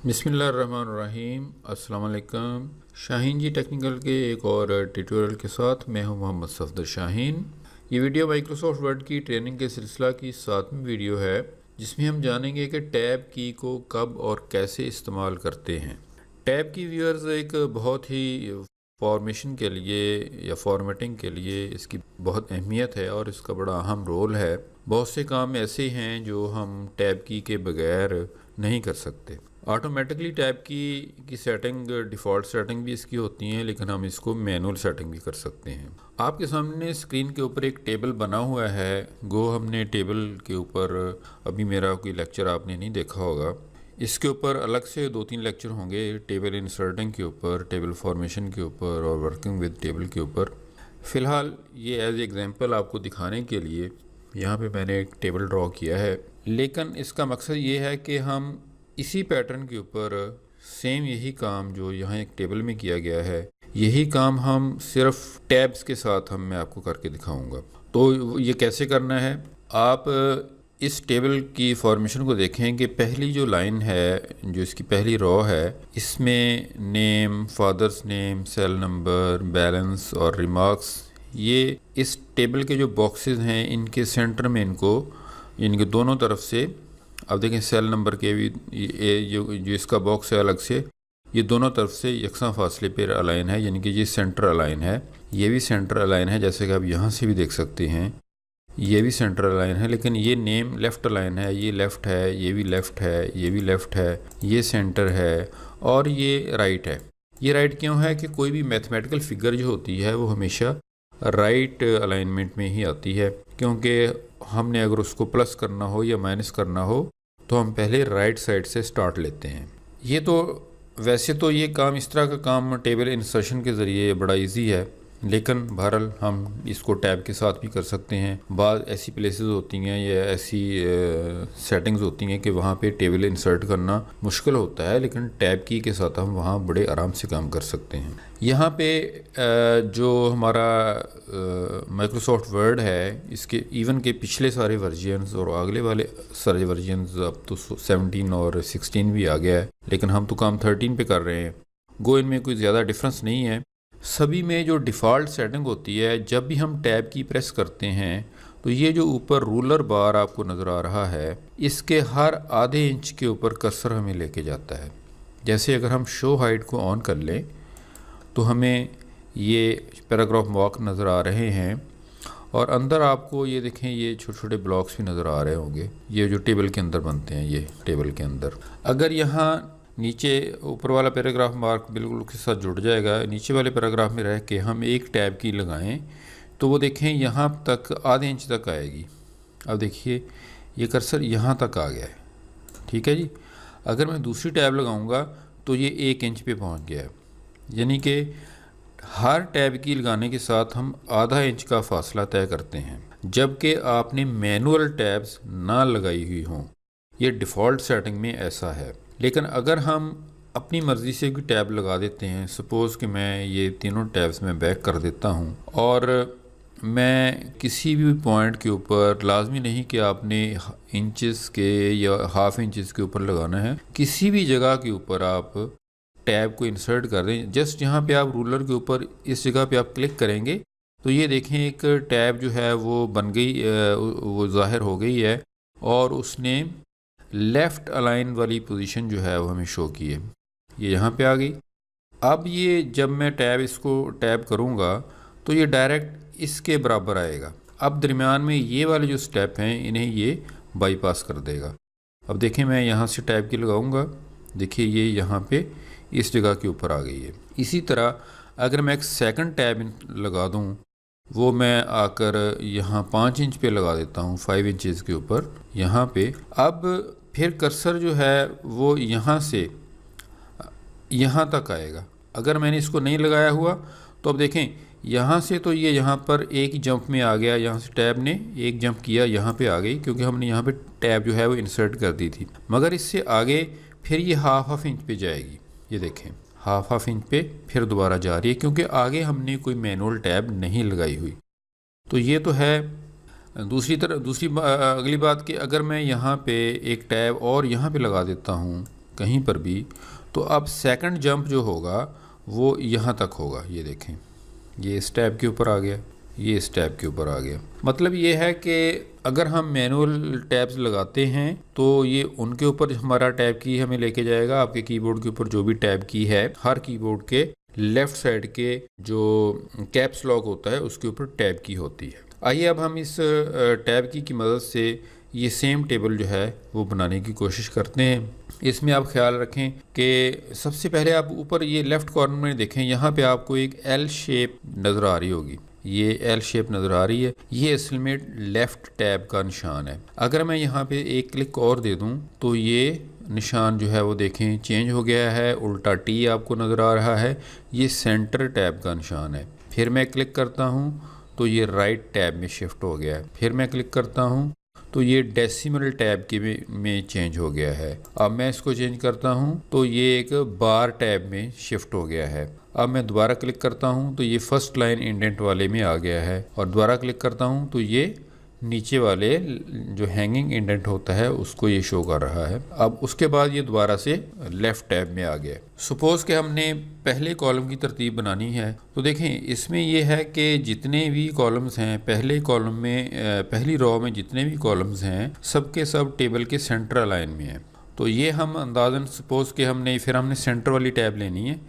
बिस्मिल्लाहिर्रहमानिर्रहीम। अस्सलाम वालेकुम। शाहीन जी टेक्निकल के एक और ट्यूटोरियल के साथ मैं हूं मोहम्मद सफदर शाहीन। ये वीडियो माइक्रोसॉफ्ट वर्ड की ट्रेनिंग के सिलसिला की 7वीं वीडियो है, जिसमें हम जानेंगे कि टैब की को कब और कैसे इस्तेमाल करते हैं। टैब की व्यूअर्स एक बहुत ही फॉर्मेशन के लिए या फॉर्मेटिंग के लिए इसकी बहुत अहमियत है और इसका बड़ा अहम रोल है। बहुत से काम ऐसे हैं जो हम टैब की के बगैर नहीं कर सकते। ऑटोमेटिकली टैब की सेटिंग डिफ़ॉल्ट सेटिंग भी इसकी होती हैं, लेकिन हम इसको मैनुअल सेटिंग भी कर सकते हैं। आपके सामने स्क्रीन के ऊपर एक टेबल बना हुआ है। गो हमने टेबल के ऊपर अभी मेरा कोई लेक्चर आपने नहीं देखा होगा। इसके ऊपर अलग से 2-3 लेक्चर होंगे, टेबल इंसर्टिंग के ऊपर, टेबल फॉर्मेशन के ऊपर और वर्किंग विद टेबल के ऊपर। फ़िलहाल ये एज एग्जांपल आपको दिखाने के लिए यहाँ पे मैंने एक टेबल ड्रॉ किया है, लेकिन इसका मकसद ये है कि हम इसी पैटर्न के ऊपर सेम यही काम जो यहाँ एक टेबल में किया गया है, यही काम हम सिर्फ टैब्स के साथ मैं आपको करके दिखाऊंगा। तो ये कैसे करना है, आप इस टेबल की फॉर्मेशन को देखें कि पहली जो लाइन है, जो इसकी पहली रो है, इसमें name, father's name, cell number, balance और रिमार्क्स, ये इस टेबल के जो बॉक्सेस हैं इनके सेंटर में इनके दोनों तरफ से अब देखें सेल नंबर के भी ये जो इसका बॉक्स है अलग से, ये दोनों तरफ से यकसा फासले पर अलाइन है, यानी कि ये सेंटर अलाइन है, ये भी सेंटर अलाइन है, जैसे कि आप यहाँ से भी देख सकते हैं, ये भी सेंटर अलाइन है। लेकिन ये नेम लेफ़्ट अलाइन है, ये लेफ़्ट है, ये भी लेफ़्ट है, ये भी लेफ़्ट है, ये सेंटर है और ये राइट है। ये राइट क्यों है कि कोई भी मैथमेटिकल फिगर जो होती है वो हमेशा राइट अलाइनमेंट में ही आती है, क्योंकि हमने अगर उसको प्लस करना हो या माइनस करना हो तो हम पहले राइट साइड से स्टार्ट लेते हैं। ये तो वैसे तो ये काम, इस तरह का काम टेबल इंसर्शन के ज़रिए बड़ा इजी है, लेकिन बहरहाल हम इसको टैब के साथ भी कर सकते हैं। बाद ऐसी प्लेसेस होती हैं या ऐसी सेटिंग्स होती हैं कि वहाँ पे टेबल इंसर्ट करना मुश्किल होता है, लेकिन टैब की के साथ हम वहाँ बड़े आराम से काम कर सकते हैं। यहाँ पे जो हमारा माइक्रोसॉफ्ट वर्ड है, इसके इवन के पिछले सारे वर्जन्स और अगले वाले सारे वर्जन्स, अब तो 17 और 16 भी आ गया है, लेकिन हम तो काम 13 पे कर रहे हैं। गो इनमें कोई ज़्यादा डिफरेंस नहीं है। सभी में जो डिफ़ॉल्ट सेटिंग होती है, जब भी हम टैब की प्रेस करते हैं तो ये जो ऊपर रूलर बार आपको नज़र आ रहा है, इसके हर आधे इंच के ऊपर कर्सर हमें लेके जाता है। जैसे अगर हम शो हाइट को ऑन कर लें तो हमें ये पैराग्राफ मार्क नज़र आ रहे हैं और अंदर आपको ये देखें, ये छोटे छोटे ब्लॉक्स भी नज़र आ रहे होंगे, ये जो टेबल के अंदर बनते हैं। ये टेबल के अंदर अगर यहाँ नीचे ऊपर वाला पैराग्राफ मार्क बिल्कुल उसके साथ जुड़ जाएगा, नीचे वाले पैराग्राफ में रह के हम एक टैब की लगाएं तो वो देखें यहाँ तक आधे इंच तक आएगी। अब देखिए ये कर्सर यहाँ तक आ गया है, ठीक है जी। अगर मैं दूसरी टैब लगाऊंगा तो ये 1 इंच पे पहुँच गया है, यानी कि हर टैब की लगाने के साथ हम आधा इंच का फासला तय करते हैं, जबकि आपने मैनुअल टैब्स ना लगाई हुई हों। ये डिफ़ॉल्ट सेटिंग में ऐसा है। लेकिन अगर हम अपनी मर्ज़ी से भी टैब लगा देते हैं, सपोज़ कि मैं ये तीनों टैब्स में बैक कर देता हूँ और मैं किसी भी पॉइंट के ऊपर, लाजमी नहीं कि आपने इंचेस के या हाफ इंचेस के ऊपर लगाना है, किसी भी जगह के ऊपर आप टैब को इंसर्ट कर दें। जस्ट यहाँ पे आप रूलर के ऊपर इस जगह पे आप क्लिक करेंगे तो ये देखें एक टैब जो है वो बन गई, वो ज़ाहिर हो गई है और उसने लेफ़्ट अलाइन वाली पोजीशन जो है वो हमें शो की है, ये यहाँ पे आ गई। अब ये जब मैं इसको टैब करूँगा तो ये डायरेक्ट इसके बराबर आएगा। अब दरमियान में ये वाले जो स्टेप हैं इन्हें ये बाईपास कर देगा। अब देखें मैं यहाँ से टैब की लगाऊँगा, देखिए ये यहाँ पे इस जगह के ऊपर आ गई है। इसी तरह अगर मैं एक सेकंड टैब लगा दूँ, वो मैं आकर यहाँ 5 इंच पे लगा देता हूँ, 5 इंचेस के ऊपर यहाँ पे। अब फिर कर्सर जो है वो यहाँ से यहाँ तक आएगा। अगर मैंने इसको नहीं लगाया हुआ तो अब देखें यहाँ से तो ये यहाँ पर एक ही जंप में आ गया, यहाँ से टैब ने एक जंप किया यहाँ पे आ गई, क्योंकि हमने यहाँ पे टैब जो है वो इंसर्ट कर दी थी। मगर इससे आगे फिर ये हाफ इंच पे जाएगी, ये देखें हाफ इंच पे फिर दोबारा जा रही है, क्योंकि आगे हमने कोई मैनुअल टैब नहीं लगाई हुई। तो ये तो है। दूसरी अगली बात कि अगर मैं यहाँ पे एक टैब और यहाँ पे लगा देता हूँ कहीं पर भी, तो अब सेकंड जंप जो होगा वो यहाँ तक होगा। ये देखें, ये इस टैब के ऊपर आ गया, ये इस टैब के ऊपर आ गया। मतलब ये है कि अगर हम मैनुअल टैब्स लगाते हैं तो ये उनके ऊपर हमारा टैब की हमें लेके जाएगा। आपके कीबोर्ड के ऊपर जो भी टैब की है, हर कीबोर्ड के लेफ़्ट साइड के जो कैप्स लॉक होता है उसके ऊपर टैब की होती है। आइए अब हम इस टैब की मदद से ये सेम टेबल जो है वो बनाने की कोशिश करते हैं। इसमें आप ख्याल रखें कि सबसे पहले आप ऊपर ये लेफ़्ट कॉर्नर में देखें, यहाँ पे आपको एक एल शेप नज़र आ रही होगी। ये एल शेप नज़र आ रही है, ये असल में लेफ़्ट टैब का निशान है। अगर मैं यहाँ पे एक क्लिक और दे दूँ तो ये निशान जो है वो देखें चेंज हो गया है, उल्टा टी आपको नज़र आ रहा है। ये सेंटर टैब का निशान है। फिर मैं क्लिक करता हूँ तो ये राइट टैब में शिफ्ट हो गया है। फिर मैं क्लिक करता हूँ तो ये डेसिमल टैब के में चेंज हो गया है। अब मैं इसको चेंज करता हूँ तो ये एक बार टैब में शिफ्ट हो गया है। अब मैं दोबारा क्लिक करता हूँ तो ये फर्स्ट लाइन इंडेंट वाले में आ गया है, और दोबारा क्लिक करता हूँ तो ये नीचे वाले जो हैंगिंग इंडेंट होता है उसको ये शो कर रहा है। अब उसके बाद ये दोबारा से लेफ़्ट टैब में आ गया। सपोज़ कि हमने पहले कॉलम की तरतीब बनानी है तो देखें इसमें ये है कि जितने भी कॉलम्स हैं पहले कॉलम में, पहली रो में जितने भी कॉलम्स हैं सबके सब टेबल के सेंटर लाइन में हैं। तो ये हम अंदाज़न सपोज़ कि हमने सेंटर वाली टैब लेनी है,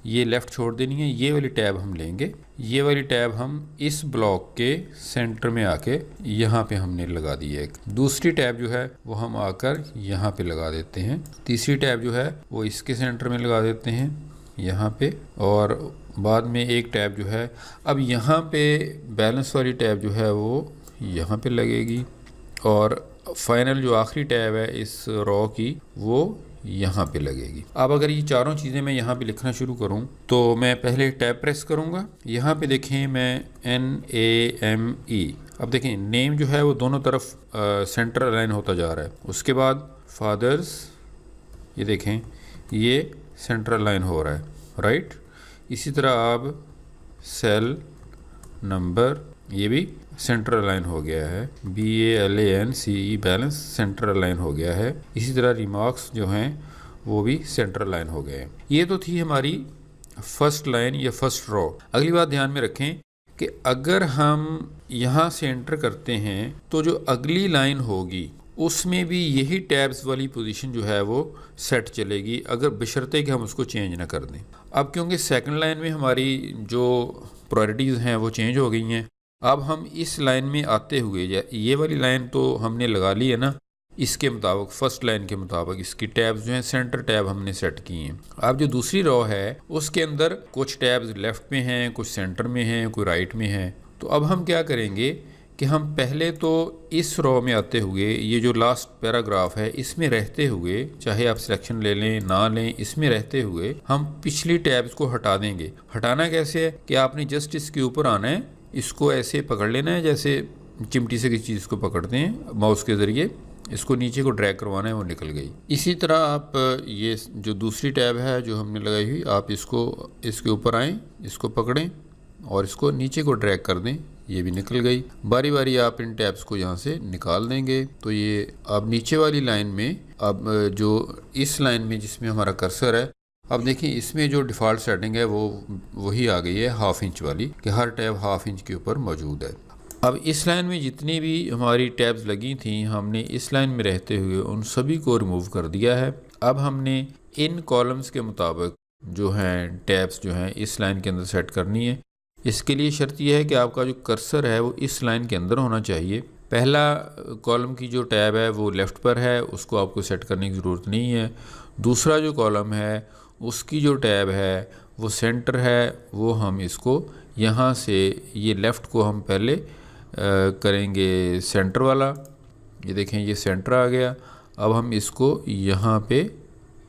ये लेफ़्ट छोड़ देनी है, ये वाली टैब हम लेंगे। ये वाली टैब हम इस ब्लॉक के सेंटर में आके यहाँ पे हमने लगा दी है। दूसरी टैब जो है वो हम आकर यहाँ पे लगा देते हैं। तीसरी टैब जो है वो इसके सेंटर में लगा देते हैं यहाँ पे, और बाद में एक टैब जो है अब यहाँ पे बैलेंस वाली टैब जो है वो यहाँ पे लगेगी, और फाइनल जो आखिरी टैब है इस रो की वो यहाँ पे लगेगी। अब अगर ये चारों चीज़ें मैं यहाँ पे लिखना शुरू करूँ तो मैं पहले टैब प्रेस करूँगा। यहाँ पे देखें मैं NAME, अब देखें नेम जो है वो दोनों तरफ सेंटर अलाइन होता जा रहा है। उसके बाद फादर्स, ये देखें ये सेंटर अलाइन हो रहा है, राइट। इसी तरह अब सेल नंबर, ये भी सेंटर अलाइन हो गया है, BALANCE बैलेंस सेंटर अलाइन हो गया है। इसी तरह रिमार्क्स जो हैं वो भी सेंटर अलाइन हो गए हैं। ये तो थी हमारी फर्स्ट लाइन या फर्स्ट रो। अगली बात ध्यान में रखें कि अगर हम यहाँ से एंटर करते हैं तो जो अगली लाइन होगी उसमें भी यही टैब्स वाली पोजीशन जो है वो सेट चलेगी, अगर बशर्ते कि हम उसको चेंज ना कर दें। अब क्योंकि सेकंड लाइन में हमारी जो प्रायोरिटीज़ हैं वो चेंज हो गई हैं, अब हम इस लाइन में आते हुए, ये वाली लाइन तो हमने लगा ली है ना, इसके मुताबिक फर्स्ट लाइन के मुताबिक इसकी टैब्स जो हैं सेंटर टैब हमने सेट की हैं। अब जो दूसरी रो है उसके अंदर कुछ टैब्स लेफ़्ट में हैं, कुछ सेंटर में हैं, कोई राइट में हैं। तो अब हम क्या करेंगे कि हम पहले तो इस रो में आते हुए, ये जो लास्ट पैराग्राफ है इसमें रहते हुए, चाहे आप सिलेक्शन ले लें ना लें, इसमें रहते हुए हम पिछली टैब्स को हटा देंगे। हटाना कैसे है कि आपने जस्ट इसके ऊपर आना है, इसको ऐसे पकड़ लेना है जैसे चिमटी से किसी चीज़ को पकड़ते हैं माउस के ज़रिए, इसको नीचे को ड्रैग करवाना है, वो निकल गई। इसी तरह आप ये जो दूसरी टैब है जो हमने लगाई हुई, आप इसको इसके ऊपर आएँ, इसको पकड़ें और इसको नीचे को ड्रैग कर दें, ये भी निकल गई। बारी बारी आप इन टैब्स को यहाँ से निकाल देंगे तो ये अब नीचे वाली लाइन में, अब जो इस लाइन में जिसमें हमारा कर्सर है, अब देखिए इसमें जो डिफ़ॉल्ट सेटिंग है वो वही आ गई है, 1/2 इंच वाली, कि हर टैब 1/2 इंच के ऊपर मौजूद है। अब इस लाइन में जितनी भी हमारी टैब्स लगी थी हमने इस लाइन में रहते हुए उन सभी को रिमूव कर दिया है। अब हमने इन कॉलम्स के मुताबिक जो हैं टैब्स जो हैं इस लाइन के अंदर सेट करनी है। इसके लिए शर्त यह है कि आपका जो कर्सर है वो इस लाइन के अंदर होना चाहिए। पहला कॉलम की जो टैब है वो लेफ़्ट पर है, उसको आपको सेट करने की ज़रूरत नहीं है। दूसरा जो कॉलम है उसकी जो टैब है वो सेंटर है, वो हम इसको यहाँ से, ये लेफ़्ट को हम पहले करेंगे सेंटर वाला, ये देखें ये सेंटर आ गया। अब हम इसको यहाँ पे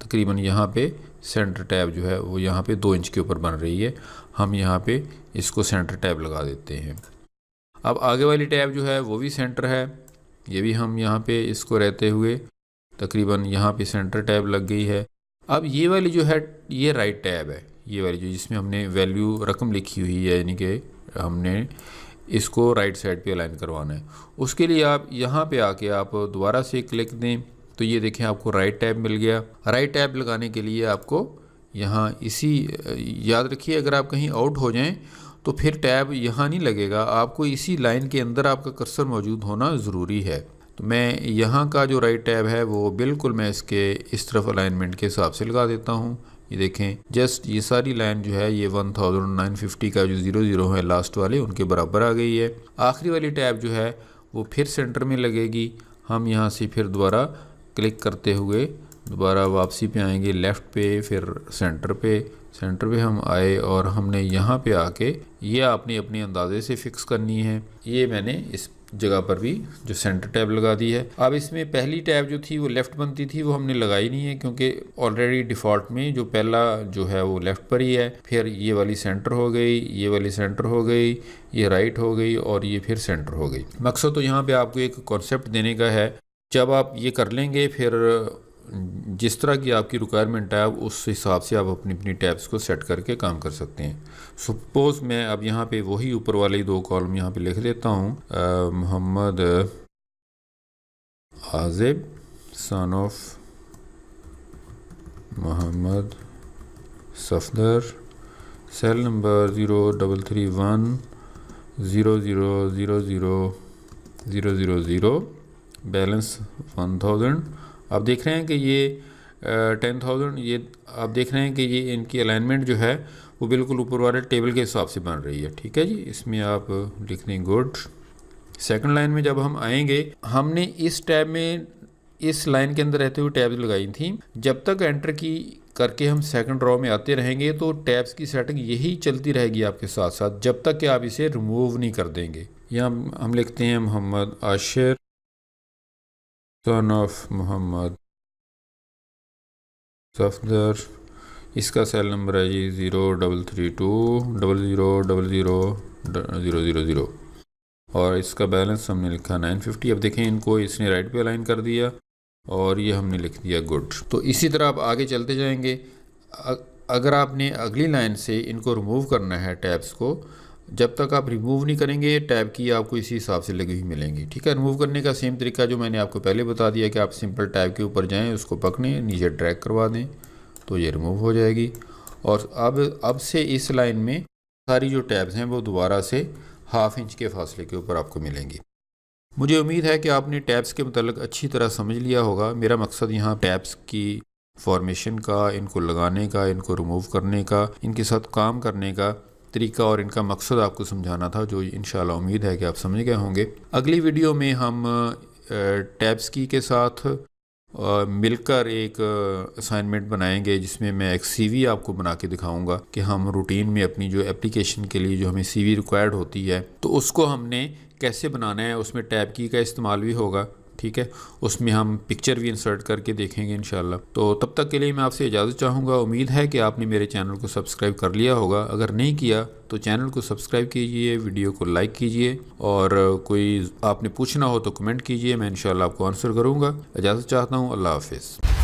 तकरीबन यहाँ पे सेंटर टैब जो है वो यहाँ पे 2 इंच के ऊपर बन रही है, हम यहाँ पे इसको सेंटर टैब लगा देते हैं। अब आगे वाली टैब जो है वो भी सेंटर है, ये भी हम यहाँ पे इसको रहते हुए तकरीबन यहाँ पे सेंटर टैब लग गई है। अब ये वाली जो है ये राइट टैब है, ये वाली जो जिसमें हमने वैल्यू रकम लिखी हुई है, यानी कि हमने इसको राइट साइड पे अलाइन करवाना है। उसके लिए आप यहाँ पे आके आप दोबारा से क्लिक दें तो ये देखें आपको राइट टैब मिल गया। राइट टैब लगाने के लिए आपको यहाँ इसी, याद रखिए अगर आप कहीं आउट हो जाएं तो फिर टैब यहाँ नहीं लगेगा, आपको इसी लाइन के अंदर आपका कर्सर मौजूद होना ज़रूरी है। तो मैं यहाँ का जो राइट टैब है वो बिल्कुल मैं इसके इस तरफ अलाइनमेंट के हिसाब से लगा देता हूँ। ये देखें जस्ट ये सारी लाइन जो है ये 1950 का जो 00 है लास्ट वाले उनके बराबर आ गई है। आखिरी वाली टैब जो है वो फिर सेंटर में लगेगी। हम यहाँ से फिर दोबारा क्लिक करते हुए दोबारा वापसी पे आएंगे, लेफ़्ट पे, फिर सेंटर पे हम आए और हमने यहाँ पे आके ये आपने अपने अंदाजे से फ़िक्स करनी है। ये मैंने इस जगह पर भी जो सेंटर टैब लगा दी है। अब इसमें पहली टैब जो थी वो लेफ़्ट बनती थी, वो हमने लगाई नहीं है क्योंकि ऑलरेडी डिफ़ॉल्ट में जो पहला जो है वो लेफ़्ट पर ही है। फिर ये वाली सेंटर हो गई, ये वाली सेंटर हो गई, ये राइट हो गई और ये फिर सेंटर हो गई। मकसद तो यहाँ पर आपको एक कॉन्सेप्ट देने का है। जब आप ये कर लेंगे फिर जिस तरह की आपकी रिक्वायरमेंट है उस हिसाब से आप अपनी अपनी टैब्स को सेट करके काम कर सकते हैं। सपोज़ मैं अब यहाँ पे वही ऊपर वाले 2 कॉलम यहाँ पे लिख देता हूँ, Mohammad Azib son of Mohammad Safdar, cell number 0331000000, balance 1000। आप देख रहे हैं कि ये 10,000, ये आप देख रहे हैं कि ये इनकी अलाइनमेंट जो है वो बिल्कुल ऊपर वाले टेबल के हिसाब से बन रही है। ठीक है जी, इसमें आप लिख दें गुड। सेकंड लाइन में जब हम आएंगे, हमने इस टैब में इस लाइन के अंदर रहते हुए टैब्स लगाई थी। जब तक एंटर की करके हम सेकंड रो में आते रहेंगे तो टैब्स की सेटिंग यही चलती रहेगी आपके साथ साथ जब तक कि आप इसे रिमूव नहीं कर देंगे। यहाँ हम लिखते हैं मोहम्मद आशिर सन ऑफ मोहम्मद सफदर, इसका सेल नंबर है जी 0332000000 और इसका बैलेंस हमने लिखा 950। अब देखें इनको इसने राइट पे अलाइन कर दिया और ये हमने लिख दिया गुड। तो इसी तरह आप आगे चलते जाएंगे। अगर आपने अगली लाइन से इनको रिमूव करना है टैब्स को, जब तक आप रिमूव नहीं करेंगे टैब की आपको इसी हिसाब से लगी हुई मिलेंगी। ठीक है, रिमूव करने का सेम तरीका जो मैंने आपको पहले बता दिया कि आप सिंपल टैब के ऊपर जाएं, उसको पकड़ें, नीचे ड्रैग करवा दें तो ये रिमूव हो जाएगी। और अब से इस लाइन में सारी जो टैब्स हैं वो दोबारा से 1/2 इंच के फासले के ऊपर आपको मिलेंगी। मुझे उम्मीद है कि आपने टैब्स के मतलब अच्छी तरह समझ लिया होगा। मेरा मकसद यहाँ टैब्स की फॉर्मेशन का, इनको लगाने का, इनको रिमूव करने का, इनके साथ काम करने का तरीका और इनका मकसद आपको समझाना था, जो इंशाल्लाह उम्मीद है कि आप समझ गए होंगे। अगली वीडियो में हम टैब्स की के साथ मिलकर एक असाइनमेंट बनाएंगे जिसमें मैं एक सीवी आपको बना के दिखाऊंगा कि हम रूटीन में अपनी जो एप्लीकेशन के लिए जो हमें सीवी रिक्वायर्ड होती है तो उसको हमने कैसे बनाना है। उसमें टैब की का इस्तेमाल भी होगा। ठीक है, उसमें हम पिक्चर भी इंसर्ट करके देखेंगे इंशाल्लाह। तो तब तक के लिए मैं आपसे इजाज़त चाहूँगा। उम्मीद है कि आपने मेरे चैनल को सब्सक्राइब कर लिया होगा। अगर नहीं किया तो चैनल को सब्सक्राइब कीजिए, वीडियो को लाइक कीजिए और कोई आपने पूछना हो तो कमेंट कीजिए, मैं इंशाल्लाह आपको आंसर करूँगा। इजाज़त चाहता हूँ, अल्लाह हाफिज़।